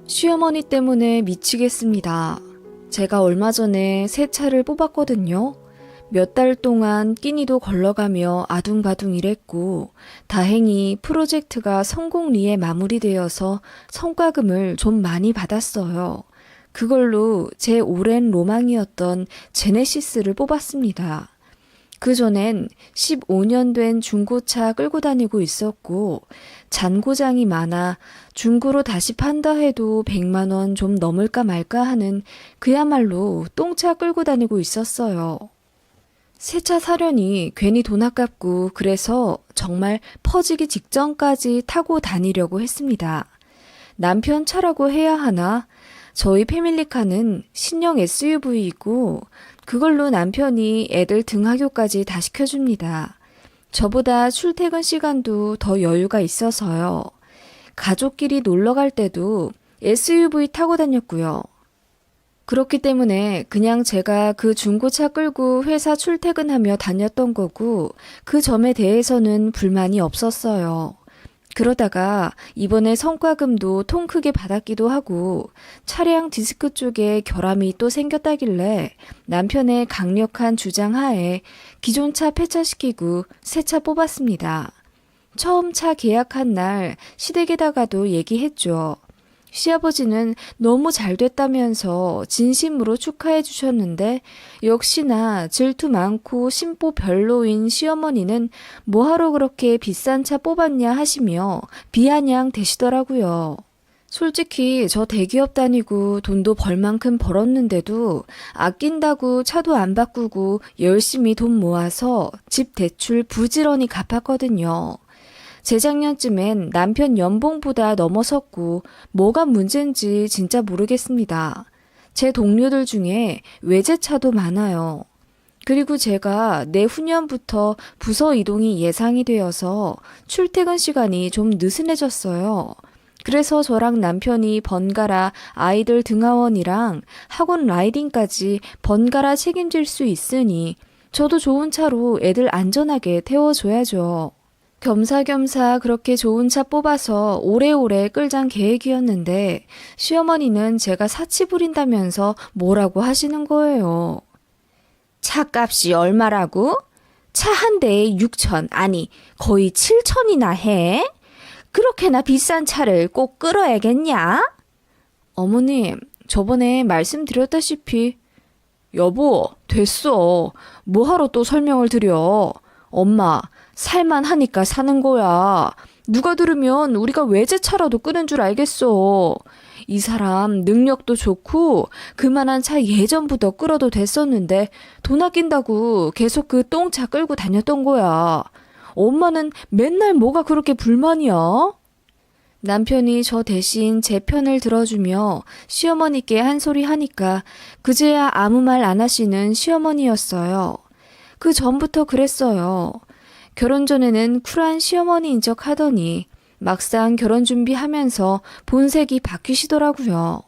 시어머니 때문에 미치겠습니다. 제가 얼마 전에 새 차를 뽑았거든요. 몇 달 동안 끼니도 걸러가며 아둥바둥 일했고 다행히 프로젝트가 성공리에 마무리되어서 성과금을 좀 많이 받았어요. 그걸로 제 오랜 로망이었던 제네시스를 뽑았습니다. 그전엔 15년 된 중고차 끌고 다니고 있었고 잔고장이 많아 중고로 다시 판다 해도 100만 원 좀 넘을까 말까 하는 그야말로 똥차 끌고 다니고 있었어요. 새 차 사려니 괜히 돈 아깝고 그래서 정말 퍼지기 직전까지 타고 다니려고 했습니다. 남편 차라고 해야 하나? 저희 패밀리카는 신형 SUV이고 그걸로 남편이 애들 등하교까지 다 시켜줍니다. 저보다 출퇴근 시간도 더 여유가 있어서요. 가족끼리 놀러 갈 때도 SUV 타고 다녔고요. 그렇기 때문에 그냥 제가 그 중고차 끌고 회사 출퇴근하며 다녔던 거고 그 점에 대해서는 불만이 없었어요. 그러다가 이번에 성과금도 통 크게 받았기도 하고 차량 디스크 쪽에 결함이 또 생겼다길래 남편의 강력한 주장 하에 기존 차 폐차시키고 새 차 뽑았습니다. 처음 차 계약한 날 시댁에다가도 얘기했죠. 시아버지는 너무 잘 됐다면서 진심으로 축하해 주셨는데 역시나 질투 많고 심보 별로인 시어머니는 뭐하러 그렇게 비싼 차 뽑았냐 하시며 비아냥 대시더라고요. 솔직히 저 대기업 다니고 돈도 벌 만큼 벌었는데도 아낀다고 차도 안 바꾸고 열심히 돈 모아서 집 대출 부지런히 갚았거든요. 재작년쯤엔 남편 연봉보다 넘어섰고 뭐가 문제인지 진짜 모르겠습니다. 제 동료들 중에 외제차도 많아요. 그리고 제가 내후년부터 부서 이동이 예상이 되어서 출퇴근 시간이 좀 느슨해졌어요. 그래서 저랑 남편이 번갈아 아이들 등하원이랑 학원 라이딩까지 번갈아 책임질 수 있으니 저도 좋은 차로 애들 안전하게 태워줘야죠. 겸사겸사 그렇게 좋은 차 뽑아서 오래오래 끌잔 계획이었는데 시어머니는 제가 사치 부린다면서 뭐라고 하시는 거예요. 차값이 얼마라고? 차 한 대에 6천, 아니 거의 7천이나 해? 그렇게나 비싼 차를 꼭 끌어야겠냐? 어머님, 저번에 말씀드렸다시피 여보, 됐어. 뭐하러 또 설명을 드려. 엄마, 살만하니까 사는 거야. 누가 들으면 우리가 외제차라도 끄는 줄 알겠어. 이 사람 능력도 좋고 그만한 차 예전부터 끌어도 됐었는데 돈 아낀다고 계속 그 똥차 끌고 다녔던 거야. 엄마는 맨날 뭐가 그렇게 불만이야? 남편이 저 대신 제 편을 들어주며 시어머니께 한 소리 하니까 그제야 아무 말 안 하시는 시어머니였어요. 그 전부터 그랬어요. 결혼 전에는 쿨한 시어머니인 척 하더니 막상 결혼 준비하면서 본색이 바뀌시더라고요.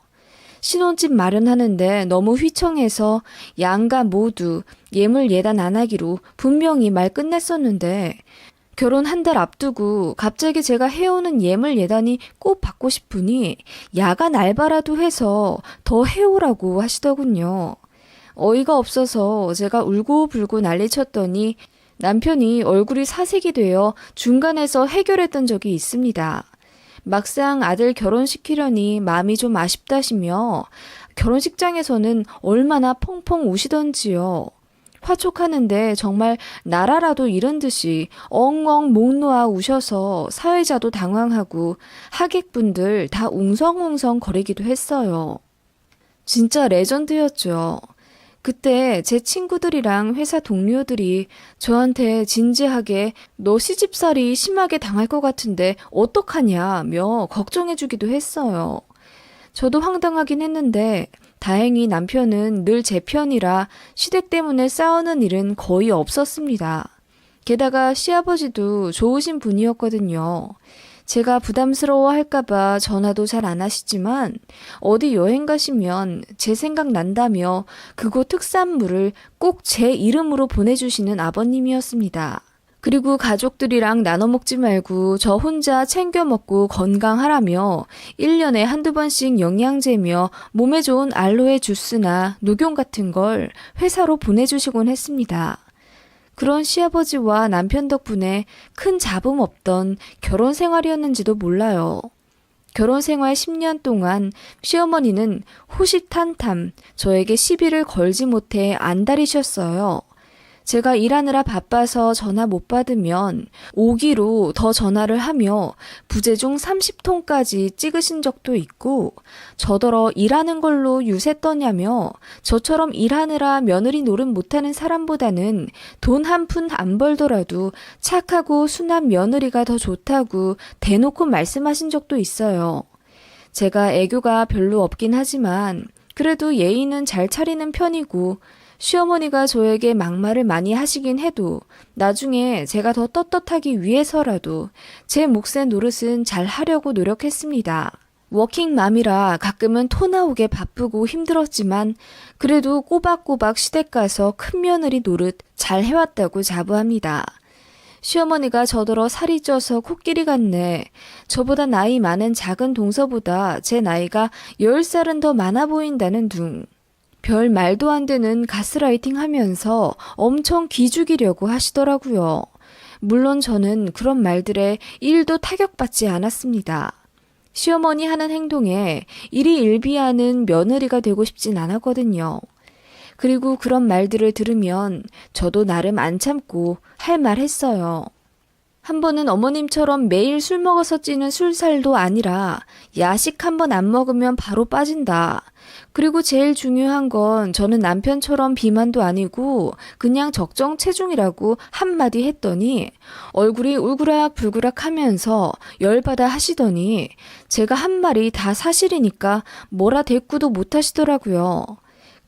신혼집 마련하는데 너무 휘청해서 양가 모두 예물 예단 안 하기로 분명히 말 끝냈었는데 결혼 한 달 앞두고 갑자기 제가 해오는 예물 예단이 꼭 받고 싶으니 야간 알바라도 해서 더 해오라고 하시더군요. 어이가 없어서 제가 울고불고 난리쳤더니 남편이 얼굴이 사색이 되어 중간에서 해결했던 적이 있습니다. 막상 아들 결혼시키려니 마음이 좀 아쉽다시며 결혼식장에서는 얼마나 펑펑 우시던지요. 화촉하는데 정말 나라라도 잃은 듯이 엉엉 목 놓아 우셔서 사회자도 당황하고 하객분들 다 웅성웅성 거리기도 했어요. 진짜 레전드였죠. 그때 제 친구들이랑 회사 동료들이 저한테 진지하게 너 시집살이 심하게 당할 것 같은데 어떡하냐며 걱정해주기도 했어요. 저도 황당하긴 했는데 다행히 남편은 늘 제 편이라 시댁 때문에 싸우는 일은 거의 없었습니다. 게다가 시아버지도 좋으신 분이었거든요. 제가 부담스러워 할까봐 전화도 잘 안 하시지만 어디 여행 가시면 제 생각 난다며 그곳 특산물을 꼭 제 이름으로 보내주시는 아버님이었습니다. 그리고 가족들이랑 나눠 먹지 말고 저 혼자 챙겨 먹고 건강하라며 1년에 한두 번씩 영양제며 몸에 좋은 알로에 주스나 녹용 같은 걸 회사로 보내주시곤 했습니다. 그런 시아버지와 남편 덕분에 큰 잡음 없던 결혼 생활이었는지도 몰라요. 결혼 생활 10년 동안 시어머니는 호시탄탐 저에게 시비를 걸지 못해 안달이셨어요. 제가 일하느라 바빠서 전화 못 받으면 오기로 더 전화를 하며 부재중 30통까지 찍으신 적도 있고 저더러 일하는 걸로 유세 떠냐며 저처럼 일하느라 며느리 노릇 못하는 사람보다는 돈 한 푼 안 벌더라도 착하고 순한 며느리가 더 좋다고 대놓고 말씀하신 적도 있어요. 제가 애교가 별로 없긴 하지만 그래도 예의는 잘 차리는 편이고 시어머니가 저에게 막말을 많이 하시긴 해도 나중에 제가 더 떳떳하기 위해서라도 제 몫의 노릇은 잘 하려고 노력했습니다. 워킹맘이라 가끔은 토 나오게 바쁘고 힘들었지만 그래도 꼬박꼬박 시댁 가서 큰며느리 노릇 잘 해왔다고 자부합니다. 시어머니가 저더러 살이 쪄서 코끼리 같네. 저보다 나이 많은 작은 동서보다 제 나이가 10살은 더 많아 보인다는 둥. 별 말도 안 되는 가스라이팅 하면서 엄청 기죽이려고 하시더라고요. 물론 저는 그런 말들에 1도 타격받지 않았습니다. 시어머니 하는 행동에 일이 일비하는 며느리가 되고 싶진 않았거든요. 그리고 그런 말들을 들으면 저도 나름 안 참고 할 말 했어요. 한 번은 어머님처럼 매일 술 먹어서 찌는 술살도 아니라 야식 한 번 안 먹으면 바로 빠진다. 그리고 제일 중요한 건 저는 남편처럼 비만도 아니고 그냥 적정 체중이라고 한마디 했더니 얼굴이 울그락불그락 하면서 열받아 하시더니 제가 한 말이 다 사실이니까 뭐라 대꾸도 못 하시더라고요.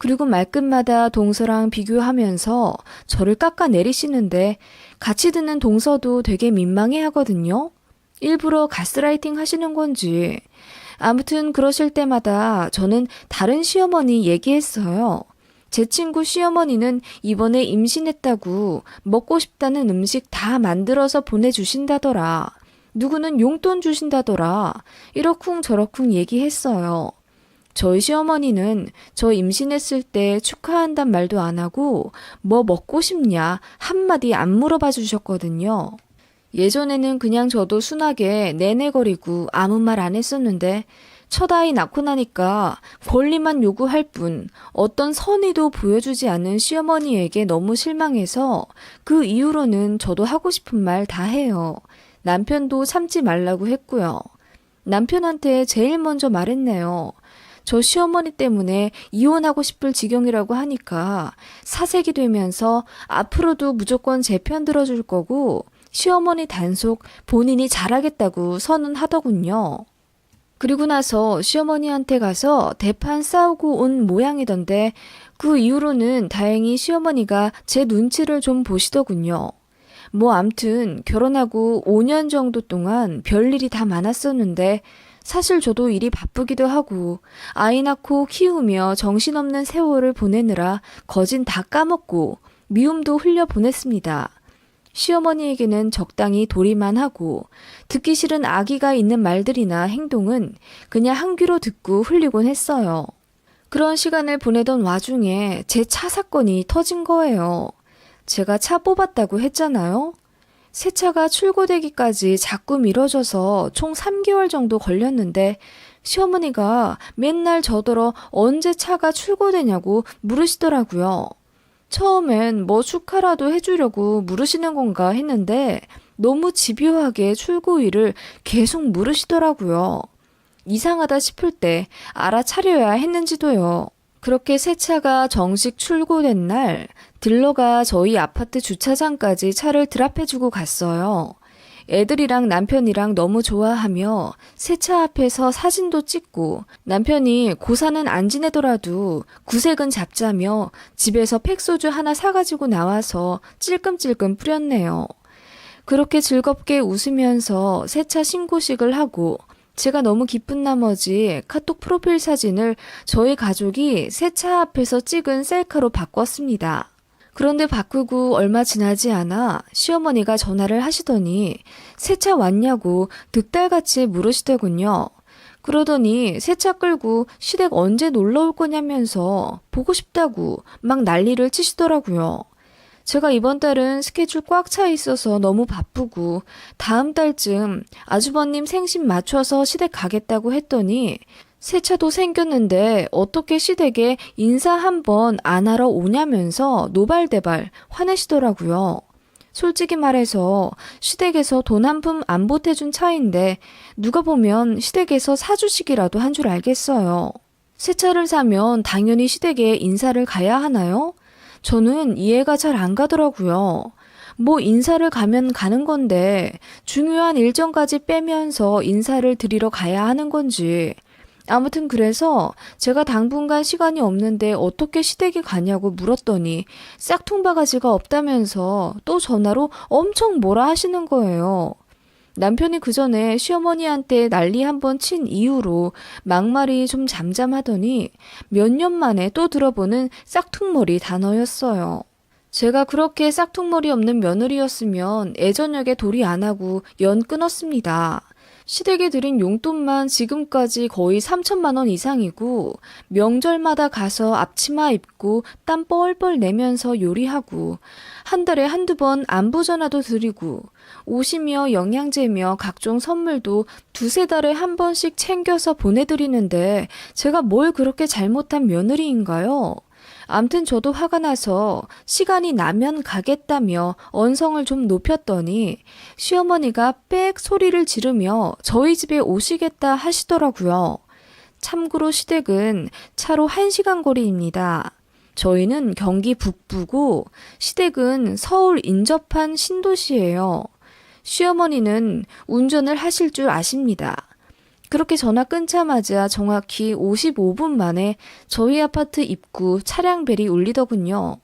그리고 말끝마다 동서랑 비교하면서 저를 깎아내리시는데 같이 듣는 동서도 되게 민망해 하거든요. 일부러 가스라이팅 하시는 건지. 아무튼 그러실 때마다 저는 다른 시어머니 얘기했어요. 제 친구 시어머니는 이번에 임신했다고 먹고 싶다는 음식 다 만들어서 보내주신다더라. 누구는 용돈 주신다더라. 이러쿵 저러쿵 얘기했어요. 저희 시어머니는 저 임신했을 때 축하한단 말도 안 하고 뭐 먹고 싶냐 한마디 안 물어봐 주셨거든요. 예전에는 그냥 저도 순하게 내내거리고 아무 말 안 했었는데 첫 아이 낳고 나니까 권리만 요구할 뿐 어떤 선의도 보여주지 않은 시어머니에게 너무 실망해서 그 이후로는 저도 하고 싶은 말 다 해요. 남편도 참지 말라고 했고요. 남편한테 제일 먼저 말했네요. 저 시어머니 때문에 이혼하고 싶을 지경이라고 하니까 사색이 되면서 앞으로도 무조건 제 편 들어줄 거고 시어머니 단속 본인이 잘하겠다고 선언하더군요. 그리고 나서 시어머니한테 가서 대판 싸우고 온 모양이던데 그 이후로는 다행히 시어머니가 제 눈치를 좀 보시더군요. 뭐 암튼 결혼하고 5년 정도 동안 별일이 다 많았었는데 사실 저도 일이 바쁘기도 하고 아이 낳고 키우며 정신없는 세월을 보내느라 거진 다 까먹고 미움도 흘려 보냈습니다. 시어머니에게는 적당히 도리만 하고 듣기 싫은 악의가 있는 말들이나 행동은 그냥 한 귀로 듣고 흘리곤 했어요. 그런 시간을 보내던 와중에 제 차 사건이 터진 거예요. 제가 차 뽑았다고 했잖아요. 새 차가 출고되기까지 자꾸 미뤄져서 총 3개월 정도 걸렸는데 시어머니가 맨날 저더러 언제 차가 출고되냐고 물으시더라고요. 처음엔 뭐 축하라도 해주려고 물으시는 건가 했는데 너무 집요하게 출고일을 계속 물으시더라고요. 이상하다 싶을 때 알아차려야 했는지도요. 그렇게 새 차가 정식 출고된 날 딜러가 저희 아파트 주차장까지 차를 드랍해주고 갔어요. 애들이랑 남편이랑 너무 좋아하며 새 차 앞에서 사진도 찍고 남편이 고사는 안 지내더라도 구색은 잡자며 집에서 팩소주 하나 사가지고 나와서 찔끔찔끔 뿌렸네요. 그렇게 즐겁게 웃으면서 새 차 신고식을 하고 제가 너무 기쁜 나머지 카톡 프로필 사진을 저희 가족이 새 차 앞에서 찍은 셀카로 바꿨습니다. 그런데 바꾸고 얼마 지나지 않아 시어머니가 전화를 하시더니 새 차 왔냐고 득달같이 물으시더군요. 그러더니 새 차 끌고 시댁 언제 놀러 올 거냐면서 보고 싶다고 막 난리를 치시더라고요. 제가 이번 달은 스케줄 꽉 차 있어서 너무 바쁘고 다음 달쯤 아주버님 생신 맞춰서 시댁 가겠다고 했더니 새 차도 생겼는데 어떻게 시댁에 인사 한번 안 하러 오냐면서 노발대발 화내시더라고요. 솔직히 말해서 시댁에서 돈 한 푼 안 보태준 차인데 누가 보면 시댁에서 사주시기라도 한 줄 알겠어요. 새 차를 사면 당연히 시댁에 인사를 가야 하나요? 저는 이해가 잘 안 가더라고요. 뭐 인사를 가면 가는 건데 중요한 일정까지 빼면서 인사를 드리러 가야 하는 건지. 아무튼 그래서 제가 당분간 시간이 없는데 어떻게 시댁에 가냐고 물었더니 싹퉁바가지가 없다면서 또 전화로 엄청 뭐라 하시는 거예요. 남편이 그 전에 시어머니한테 난리 한번 친 이후로 막말이 좀 잠잠하더니 몇 년 만에 또 들어보는 싹퉁머리 단어였어요. 제가 그렇게 싹퉁머리 없는 며느리였으면 애저녁에 도리 안 하고 연 끊었습니다. 시댁에 드린 용돈만 지금까지 거의 3천만 원 이상이고 명절마다 가서 앞치마 입고 땀 뻘뻘 내면서 요리하고 한 달에 한두 번 안부 전화도 드리고 옷이며 영양제며 각종 선물도 두세 달에 한 번씩 챙겨서 보내드리는데 제가 뭘 그렇게 잘못한 며느리인가요? 암튼 저도 화가 나서 시간이 나면 가겠다며 언성을 좀 높였더니 시어머니가 빽 소리를 지르며 저희 집에 오시겠다 하시더라고요. 참고로 시댁은 차로 1시간 거리입니다. 저희는 경기 북부고 시댁은 서울 인접한 신도시예요. 시어머니는 운전을 하실 줄 아십니다. 그렇게 전화 끊자마자 정확히 55분 만에 저희 아파트 입구 차량벨이 울리더군요.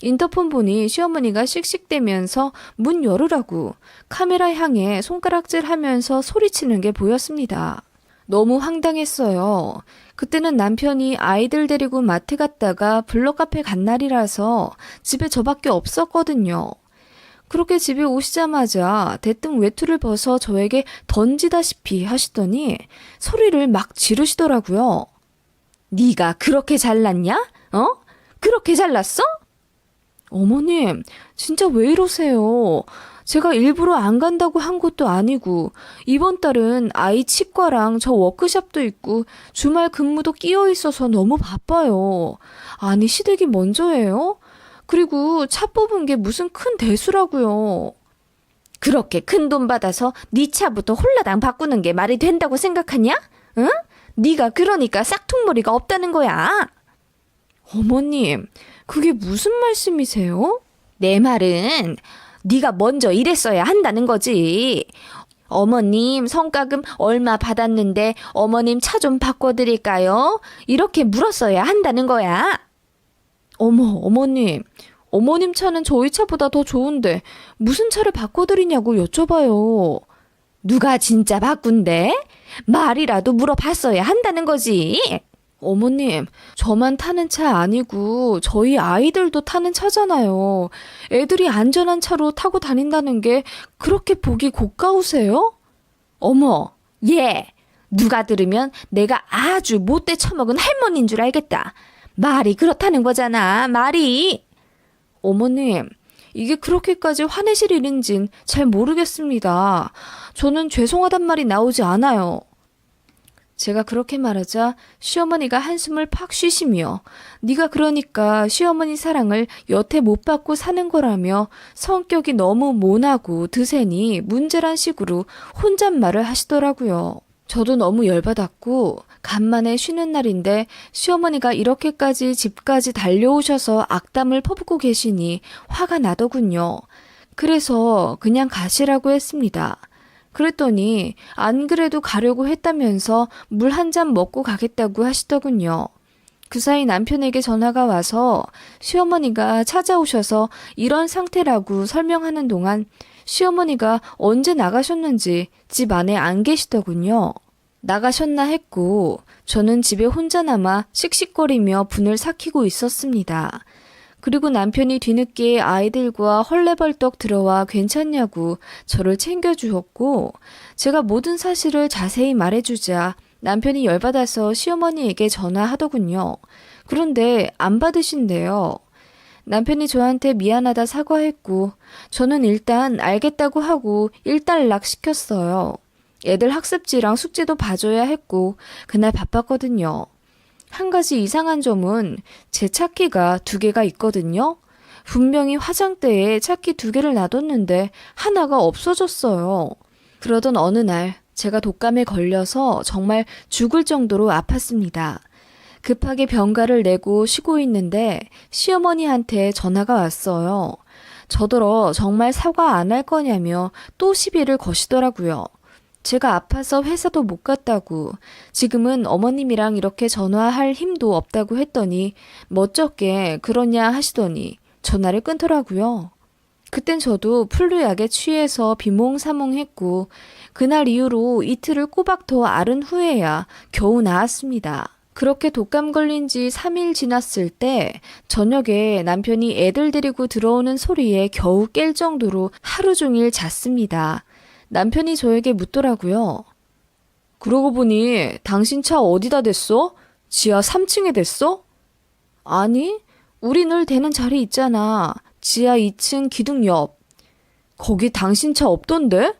인터폰 보니 시어머니가 씩씩대면서 문 열으라고 카메라 향해 손가락질 하면서 소리치는 게 보였습니다. 너무 황당했어요. 그때는 남편이 아이들 데리고 마트 갔다가 블럭카페 간 날이라서 집에 저밖에 없었거든요. 그렇게 집에 오시자마자 대뜸 외투를 벗어 저에게 던지다시피 하시더니 소리를 막 지르시더라고요. 네가 그렇게 잘났냐? 그렇게 잘났어? 어머님, 진짜 왜 이러세요? 제가 일부러 안 간다고 한 것도 아니고 이번 달은 아이 치과랑 저 워크숍도 있고 주말 근무도 끼어 있어서 너무 바빠요. 아니 시댁이 먼저예요? 그리고 차 뽑은 게 무슨 큰 대수라고요. 그렇게 큰 돈 받아서 네 차부터 홀라당 바꾸는 게 말이 된다고 생각하냐? 응? 네가 그러니까 싹퉁머리가 없다는 거야. 어머님, 그게 무슨 말씀이세요? 내 말은 네가 먼저 이랬어야 한다는 거지. 어머님 성과금 얼마 받았는데 어머님 차 좀 바꿔드릴까요? 이렇게 물었어야 한다는 거야. 어머님. 어머님 차는 저희 차보다 더 좋은데 무슨 차를 바꿔드리냐고 여쭤봐요. 누가 진짜 바꾼대? 말이라도 물어봤어야 한다는 거지. 어머님, 저만 타는 차 아니고 저희 아이들도 타는 차잖아요. 애들이 안전한 차로 타고 다닌다는 게 그렇게 보기 고가우세요? 어머, 얘, 누가 들으면 내가 아주 못돼 처먹은 할머니인 줄 알겠다. 말이 그렇다는 거잖아, 말이. 어머님, 이게 그렇게까지 화내실 일인진 잘 모르겠습니다. 저는 죄송하단 말이 나오지 않아요. 제가 그렇게 말하자 시어머니가 한숨을 팍 쉬시며 네가 그러니까 시어머니 사랑을 여태 못 받고 사는 거라며 성격이 너무 모나고 드세니 문제란 식으로 혼잣말을 하시더라고요. 저도 너무 열받았고 간만에 쉬는 날인데 시어머니가 이렇게까지 집까지 달려오셔서 악담을 퍼붓고 계시니 화가 나더군요. 그래서 그냥 가시라고 했습니다. 그랬더니 안 그래도 가려고 했다면서 물 한 잔 먹고 가겠다고 하시더군요. 그 사이 남편에게 전화가 와서 시어머니가 찾아오셔서 이런 상태라고 설명하는 동안 시어머니가 언제 나가셨는지 집 안에 안 계시더군요. 나가셨나 했고 저는 집에 혼자 남아 씩씩거리며 분을 삭히고 있었습니다. 그리고 남편이 뒤늦게 아이들과 헐레벌떡 들어와 괜찮냐고 저를 챙겨주었고, 제가 모든 사실을 자세히 말해주자 남편이 열받아서 시어머니에게 전화하더군요. 그런데 안 받으신대요. 남편이 저한테 미안하다 사과했고, 저는 일단 알겠다고 하고 일단락 시켰어요. 애들 학습지랑 숙제도 봐줘야 했고, 그날 바빴거든요. 한 가지 이상한 점은 제 차키가 2개가 있거든요. 분명히 화장대에 차키 2개를 놔뒀는데 하나가 없어졌어요. 그러던 어느 날 제가 독감에 걸려서 정말 죽을 정도로 아팠습니다. 급하게 병가를 내고 쉬고 있는데 시어머니한테 전화가 왔어요. 저더러 정말 사과 안 할 거냐며 또 시비를 거시더라고요. 제가 아파서 회사도 못 갔다고, 지금은 어머님이랑 이렇게 전화할 힘도 없다고 했더니 멋쩍게 그러냐 하시더니 전화를 끊더라고요. 그땐 저도 플루약에 취해서 비몽사몽했고, 그날 이후로 이틀을 꼬박 더 앓은 후에야 겨우 나았습니다. 그렇게 독감 걸린 지 3일 지났을 때 저녁에 남편이 애들 데리고 들어오는 소리에 겨우 깰 정도로 하루 종일 잤습니다. 남편이 저에게 묻더라고요. 그러고 보니 당신 차 어디다 댔어? 지하 3층에 댔어? 아니, 우리 늘 대는 자리 있잖아. 지하 2층 기둥 옆. 거기 당신 차 없던데?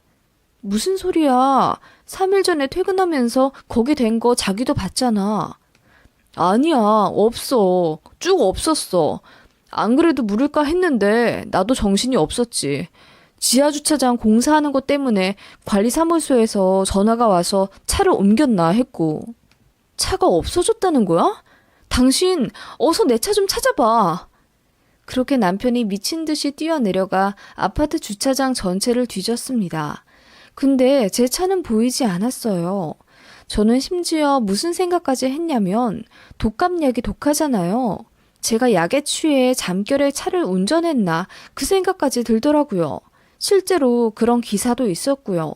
무슨 소리야. 3일 전에 퇴근하면서 거기 댄 거 자기도 봤잖아. 아니야, 없어. 쭉 없었어. 안 그래도 물을까 했는데 나도 정신이 없었지. 지하주차장 공사하는 것 때문에 관리사무소에서 전화가 와서 차를 옮겼나 했고. 차가 없어졌다는 거야? 당신 어서 내 차 좀 찾아봐. 그렇게 남편이 미친 듯이 뛰어내려가 아파트 주차장 전체를 뒤졌습니다. 근데 제 차는 보이지 않았어요. 저는 심지어 무슨 생각까지 했냐면 독감약이 독하잖아요. 제가 약에 취해 잠결에 차를 운전했나 그 생각까지 들더라고요. 실제로 그런 기사도 있었고요.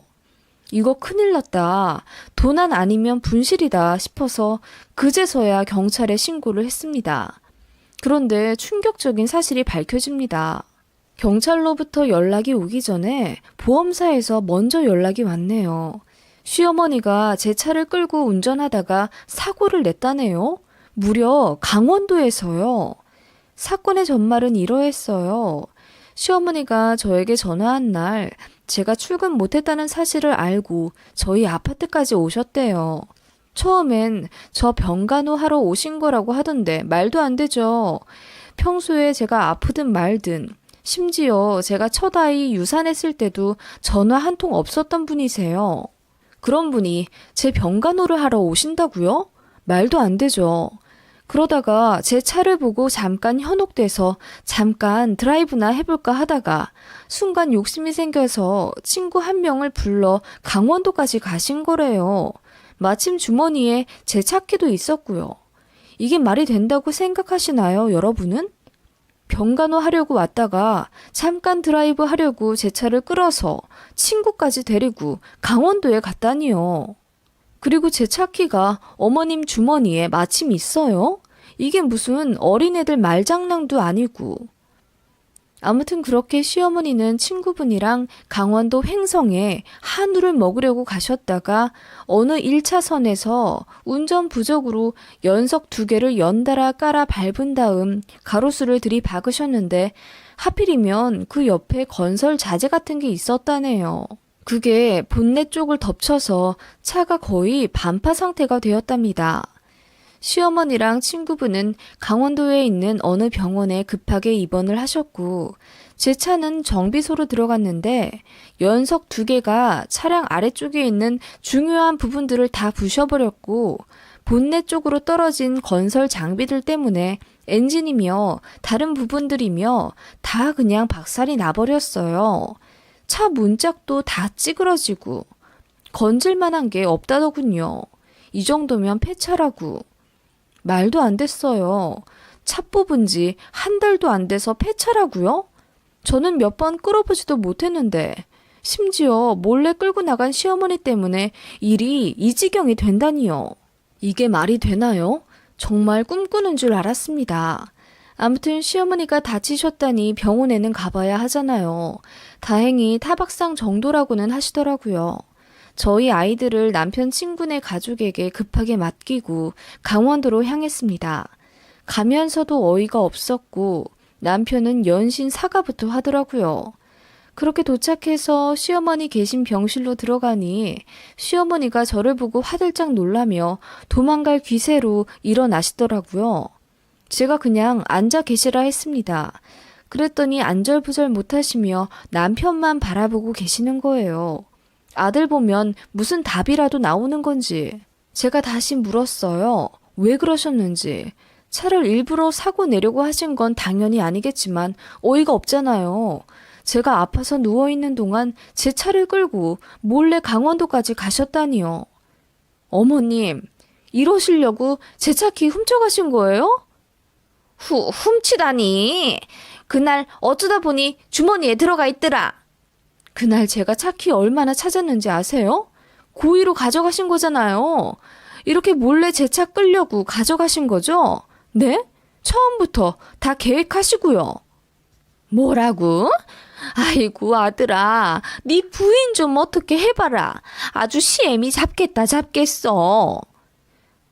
이거 큰일 났다. 도난 아니면 분실이다 싶어서 그제서야 경찰에 신고를 했습니다. 그런데 충격적인 사실이 밝혀집니다. 경찰로부터 연락이 오기 전에 보험사에서 먼저 연락이 왔네요. 시어머니가 제 차를 끌고 운전하다가 사고를 냈다네요. 무려 강원도에서요. 사건의 전말은 이러했어요. 시어머니가 저에게 전화한 날 제가 출근 못했다는 사실을 알고 저희 아파트까지 오셨대요. 처음엔 저 병간호 하러 오신 거라고 하던데 말도 안 되죠. 평소에 제가 아프든 말든, 심지어 제가 첫 아이 유산했을 때도 전화 한 통 없었던 분이세요. 그런 분이 제 병간호를 하러 오신다고요? 말도 안 되죠. 그러다가 제 차를 보고 잠깐 현혹돼서 잠깐 드라이브나 해볼까 하다가 순간 욕심이 생겨서 친구 한 명을 불러 강원도까지 가신 거래요. 마침 주머니에 제 차키도 있었고요. 이게 말이 된다고 생각하시나요, 여러분은? 병간호 하려고 왔다가 잠깐 드라이브 하려고 제 차를 끌어서 친구까지 데리고 강원도에 갔다니요. 그리고 제 차키가 어머님 주머니에 마침 있어요? 이게 무슨 어린애들 말장난도 아니고. 아무튼 그렇게 시어머니는 친구분이랑 강원도 횡성에 한우를 먹으려고 가셨다가 어느 1차선에서 운전 부족으로 연석 2개를 연달아 깔아 밟은 다음 가로수를 들이박으셨는데 하필이면 그 옆에 건설 자재 같은 게 있었다네요. 그게 본넷 쪽을 덮쳐서 차가 거의 반파 상태가 되었답니다. 시어머니랑 친구분은 강원도에 있는 어느 병원에 급하게 입원을 하셨고 제 차는 정비소로 들어갔는데 연석 2개가 차량 아래쪽에 있는 중요한 부분들을 다 부셔버렸고 본넷 쪽으로 떨어진 건설 장비들 때문에 엔진이며 다른 부분들이며 다 그냥 박살이 나버렸어요. 차 문짝도 다 찌그러지고 건질만한 게 없다더군요. 이 정도면 폐차라고. 말도 안 됐어요. 차 뽑은 지 한 달도 안 돼서 폐차라고요? 저는 몇 번 끌어보지도 못했는데 심지어 몰래 끌고 나간 시어머니 때문에 일이 이 지경이 된다니요. 이게 말이 되나요? 정말 꿈꾸는 줄 알았습니다. 아무튼 시어머니가 다치셨다니 병원에는 가봐야 하잖아요. 다행히 타박상 정도라고는 하시더라고요. 저희 아이들을 남편 친구네 가족에게 급하게 맡기고 강원도로 향했습니다. 가면서도 어이가 없었고 남편은 연신 사과부터 하더라고요. 그렇게 도착해서 시어머니 계신 병실로 들어가니 시어머니가 저를 보고 화들짝 놀라며 도망갈 기세로 일어나시더라고요. 제가 그냥 앉아 계시라 했습니다. 그랬더니 안절부절 못하시며 남편만 바라보고 계시는 거예요. 아들 보면 무슨 답이라도 나오는 건지. 제가 다시 물었어요. 왜 그러셨는지. 차를 일부러 사고 내려고 하신 건 당연히 아니겠지만 어이가 없잖아요. 제가 아파서 누워있는 동안 제 차를 끌고 몰래 강원도까지 가셨다니요. 어머님, 이러시려고 제 차 키 훔쳐가신 거예요? 훔치다니. 그날 어쩌다 보니 주머니에 들어가 있더라. 그날 제가 차 키 얼마나 찾았는지 아세요? 고의로 가져가신 거잖아요. 이렇게 몰래 제 차 끌려고 가져가신 거죠? 네? 처음부터 다 계획하시고요. 뭐라고? 아이고 아들아, 네 부인 좀 어떻게 해봐라. 아주 시애미 잡겠어.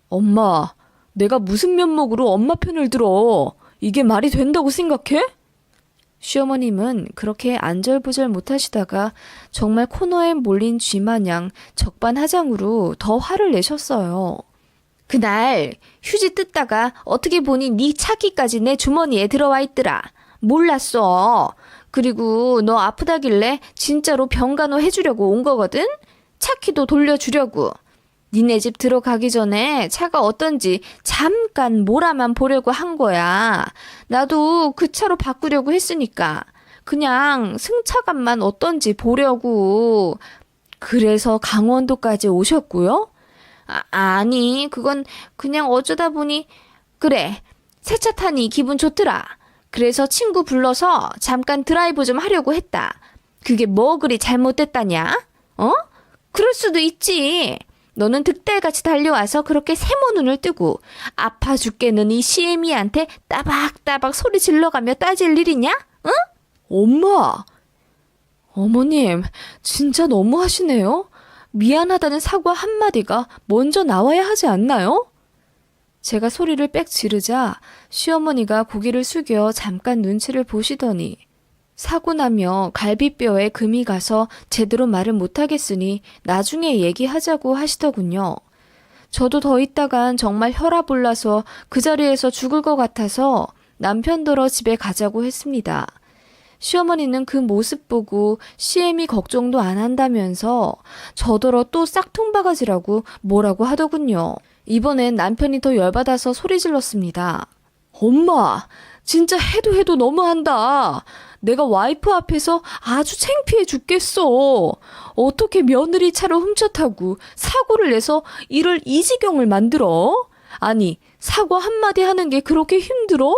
엄마, 내가 무슨 면목으로 엄마 편을 들어. 이게 말이 된다고 생각해? 시어머님은 그렇게 안절부절 못하시다가 정말 코너에 몰린 쥐마냥 적반하장으로 더 화를 내셨어요. 그날 휴지 뜯다가 어떻게 보니 네 차키까지 내 주머니에 들어와 있더라. 몰랐어. 그리고 너 아프다길래 진짜로 병간호 해주려고 온 거거든? 차키도 돌려주려고. 니네 집 들어가기 전에 차가 어떤지 잠깐 몰아만 보려고 한 거야. 나도 그 차로 바꾸려고 했으니까. 그냥 승차감만 어떤지 보려고. 그래서 강원도까지 오셨고요? 아니, 그건 그냥 어쩌다 보니. 그래, 새 차 타니 기분 좋더라. 그래서 친구 불러서 잠깐 드라이브 좀 하려고 했다. 그게 뭐 그리 잘못됐다냐? 어? 그럴 수도 있지. 너는 득달같이 달려와서 그렇게 세모 눈을 뜨고 아파 죽겠는 이 시애미한테 따박따박 소리 질러가며 따질 일이냐? 응? 엄마! 어머님, 진짜 너무하시네요. 미안하다는 사과 한마디가 먼저 나와야 하지 않나요? 제가 소리를 빽 지르자 시어머니가 고개를 숙여 잠깐 눈치를 보시더니 사고 나며 갈비뼈에 금이 가서 제대로 말을 못하겠으니 나중에 얘기하자고 하시더군요. 저도 더 있다간 정말 혈압 올라서 그 자리에서 죽을 것 같아서 남편더러 집에 가자고 했습니다. 시어머니는 그 모습 보고 시애미 걱정도 안 한다면서 저더러 또 싹퉁바가지라고 뭐라고 하더군요. 이번엔 남편이 더 열받아서 소리 질렀습니다. 엄마, 진짜 해도 너무한다. 내가 와이프 앞에서 아주 창피해 죽겠어. 어떻게 며느리 차를 훔쳐타고 사고를 내서 이를 이 지경을 만들어? 아니, 사과 한마디 하는 게 그렇게 힘들어?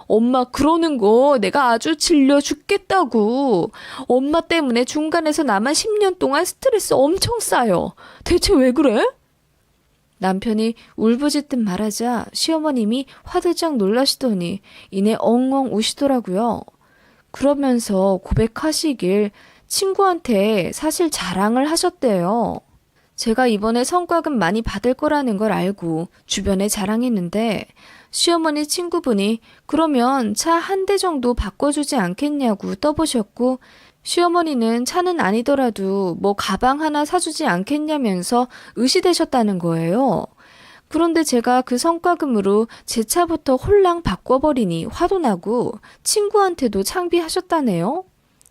엄마 그러는 거 내가 아주 질려 죽겠다고. 엄마 때문에 중간에서 나만 10년 동안 스트레스 엄청 쌓여. 대체 왜 그래? 남편이 울부짖듯 말하자 시어머님이 화들짝 놀라시더니 이내 엉엉 우시더라고요. 그러면서 고백하시길 친구한테 사실 자랑을 하셨대요. 제가 이번에 성과금 많이 받을 거라는 걸 알고 주변에 자랑했는데 시어머니 친구분이 그러면 차 한 대 정도 바꿔주지 않겠냐고 떠보셨고 시어머니는 차는 아니더라도 뭐 가방 하나 사주지 않겠냐면서 의시되셨다는 거예요. 그런데 제가 그 성과금으로 제 차부터 홀랑 바꿔버리니 화도 나고 친구한테도 창피하셨다네요.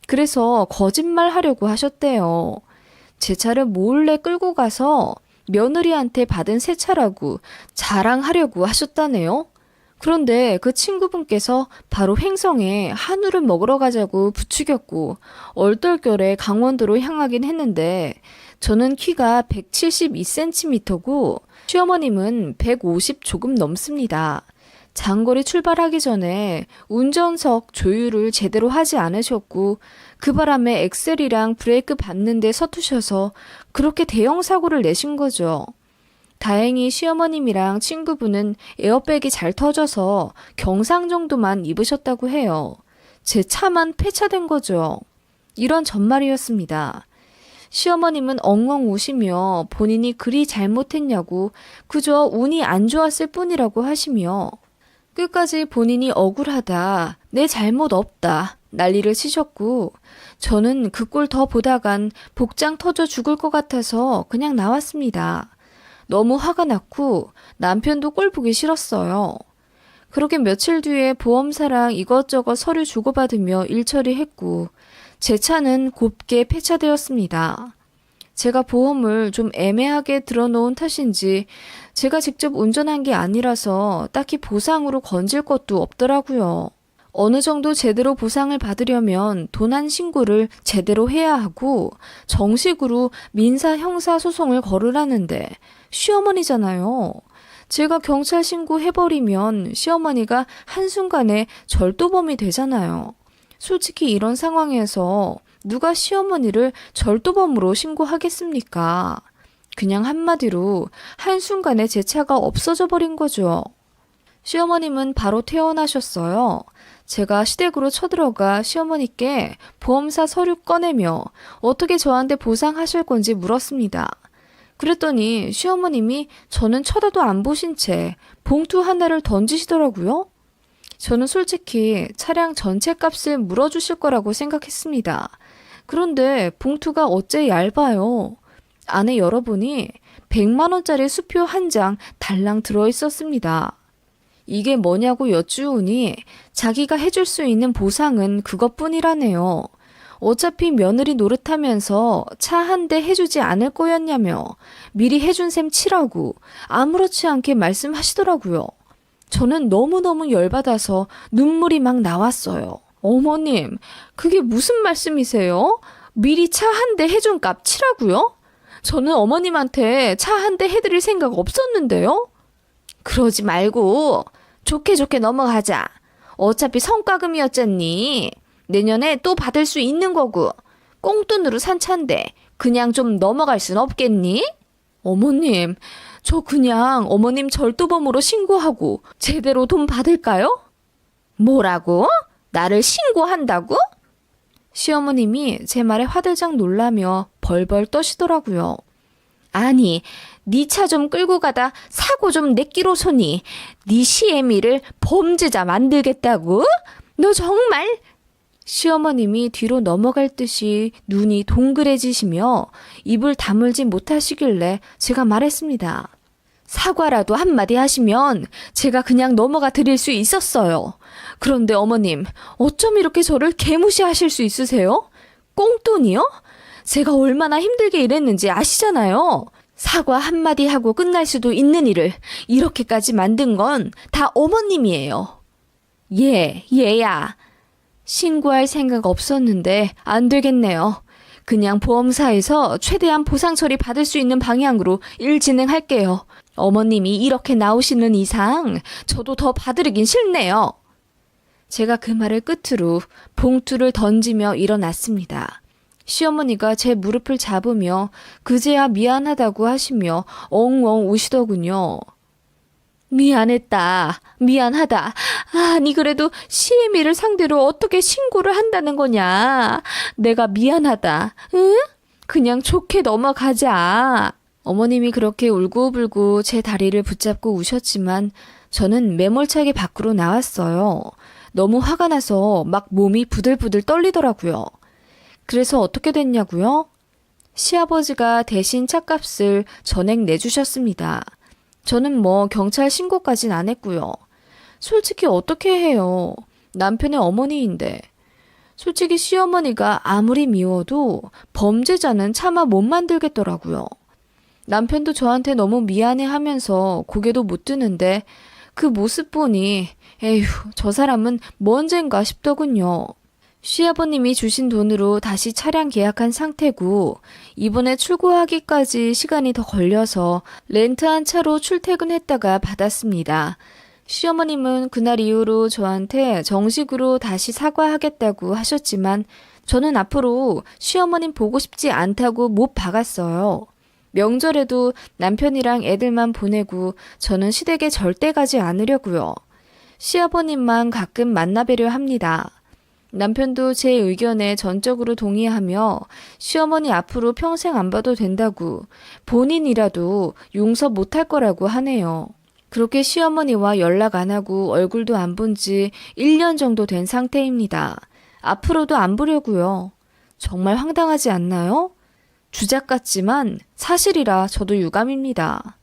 그래서 거짓말 하려고 하셨대요. 제 차를 몰래 끌고 가서 며느리한테 받은 새 차라고 자랑하려고 하셨다네요. 그런데 그 친구분께서 바로 횡성에 한우를 먹으러 가자고 부추겼고 얼떨결에 강원도로 향하긴 했는데 저는 키가 172cm고 시어머님은 150 조금 넘습니다. 장거리 출발하기 전에 운전석 조율을 제대로 하지 않으셨고 그 바람에 엑셀이랑 브레이크 밟는데 서투셔서 그렇게 대형 사고를 내신 거죠. 다행히 시어머님이랑 친구분은 에어백이 잘 터져서 경상 정도만 입으셨다고 해요. 제 차만 폐차된 거죠. 이런 전말이었습니다. 시어머님은 엉엉 우시며 본인이 그리 잘못했냐고 그저 운이 안 좋았을 뿐이라고 하시며 끝까지 본인이 억울하다, 내 잘못 없다 난리를 치셨고 저는 그 꼴 더 보다간 복장 터져 죽을 것 같아서 그냥 나왔습니다. 너무 화가 났고 남편도 꼴 보기 싫었어요. 그렇게 며칠 뒤에 보험사랑 이것저것 서류 주고받으며 일 처리했고 제 차는 곱게 폐차되었습니다. 제가 보험을 좀 애매하게 들어놓은 탓인지 제가 직접 운전한 게 아니라서 딱히 보상으로 건질 것도 없더라고요. 어느 정도 제대로 보상을 받으려면 도난 신고를 제대로 해야 하고 정식으로 민사 형사 소송을 걸으라는데 시어머니잖아요. 제가 경찰 신고해버리면 시어머니가 한순간에 절도범이 되잖아요. 솔직히 이런 상황에서 누가 시어머니를 절도범으로 신고하겠습니까? 그냥 한마디로 한순간에 제 차가 없어져 버린 거죠. 시어머님은 바로 퇴원하셨어요. 제가 시댁으로 쳐들어가 시어머니께 보험사 서류 꺼내며 어떻게 저한테 보상하실 건지 물었습니다. 그랬더니 시어머님이 저는 쳐다도 안 보신 채 봉투 하나를 던지시더라고요. 저는 솔직히 차량 전체 값을 물어주실 거라고 생각했습니다. 그런데 봉투가 어째 얇아요. 안에 열어보니 100만 원짜리 수표 한 장 달랑 들어있었습니다. 이게 뭐냐고 여쭈으니 자기가 해줄 수 있는 보상은 그것뿐이라네요. 어차피 며느리 노릇하면서 차 한 대 해주지 않을 거였냐며 미리 해준 셈 치라고 아무렇지 않게 말씀하시더라고요. 저는 너무너무 열받아서 눈물이 막 나왔어요. 어머님, 그게 무슨 말씀이세요? 미리 차 한 대 해준 값 치라고요? 저는 어머님한테 차 한 대 해드릴 생각 없었는데요? 그러지 말고 좋게 좋게 넘어가자. 어차피 성과금이었잖니. 내년에 또 받을 수 있는 거고 꽁돈으로 산 차인데 그냥 좀 넘어갈 순 없겠니? 어머님, 저 그냥 어머님 절도범으로 신고하고 제대로 돈 받을까요? 뭐라고? 나를 신고한다고? 시어머님이 제 말에 화들짝 놀라며 벌벌 떠시더라고요. 아니, 네 차 좀 끌고 가다 사고 좀 내끼로소니 네 시애미를 범죄자 만들겠다고? 너 정말? 시어머님이 뒤로 넘어갈 듯이 눈이 동그래지시며 입을 다물지 못하시길래 제가 말했습니다. 사과라도 한마디 하시면 제가 그냥 넘어가 드릴 수 있었어요. 그런데 어머님, 어쩜 이렇게 저를 개무시하실 수 있으세요? 꽁돈이요? 제가 얼마나 힘들게 일했는지 아시잖아요. 사과 한마디 하고 끝날 수도 있는 일을 이렇게까지 만든 건 다 어머님이에요. 얘야. 신고할 생각 없었는데 안 되겠네요. 그냥 보험사에서 최대한 보상 처리 받을 수 있는 방향으로 일 진행할게요. 어머님이 이렇게 나오시는 이상 저도 더 봐드리긴 싫네요. 제가 그 말을 끝으로 봉투를 던지며 일어났습니다. 시어머니가 제 무릎을 잡으며 그제야 미안하다고 하시며 엉엉 우시더군요. 미안했다. 미안하다. 아니 그래도 시애미를 상대로 어떻게 신고를 한다는 거냐. 내가 미안하다. 응? 그냥 좋게 넘어가자. 어머님이 그렇게 울고불고 제 다리를 붙잡고 우셨지만 저는 매몰차게 밖으로 나왔어요. 너무 화가 나서 막 몸이 부들부들 떨리더라고요. 그래서 어떻게 됐냐고요? 시아버지가 대신 차값을 전액 내주셨습니다. 저는 뭐 경찰 신고까진 안 했고요. 솔직히 어떻게 해요? 남편의 어머니인데. 솔직히 시어머니가 아무리 미워도 범죄자는 차마 못 만들겠더라고요. 남편도 저한테 너무 미안해하면서 고개도 못 드는데 그 모습 보니 에휴 저 사람은 뭔 죄인가 싶더군요. 시아버님이 주신 돈으로 다시 차량 계약한 상태고 이번에 출고하기까지 시간이 더 걸려서 렌트한 차로 출퇴근했다가 받았습니다. 시어머님은 그날 이후로 저한테 정식으로 다시 사과하겠다고 하셨지만 저는 앞으로 시어머님 보고 싶지 않다고 못 박았어요. 명절에도 남편이랑 애들만 보내고 저는 시댁에 절대 가지 않으려고요. 시아버님만 가끔 만나뵈려 합니다. 남편도 제 의견에 전적으로 동의하며 시어머니 앞으로 평생 안 봐도 된다고 본인이라도 용서 못할 거라고 하네요. 그렇게 시어머니와 연락 안 하고 얼굴도 안 본 지 1년 정도 된 상태입니다. 앞으로도 안 보려고요. 정말 황당하지 않나요? 주작 같지만 사실이라 저도 유감입니다.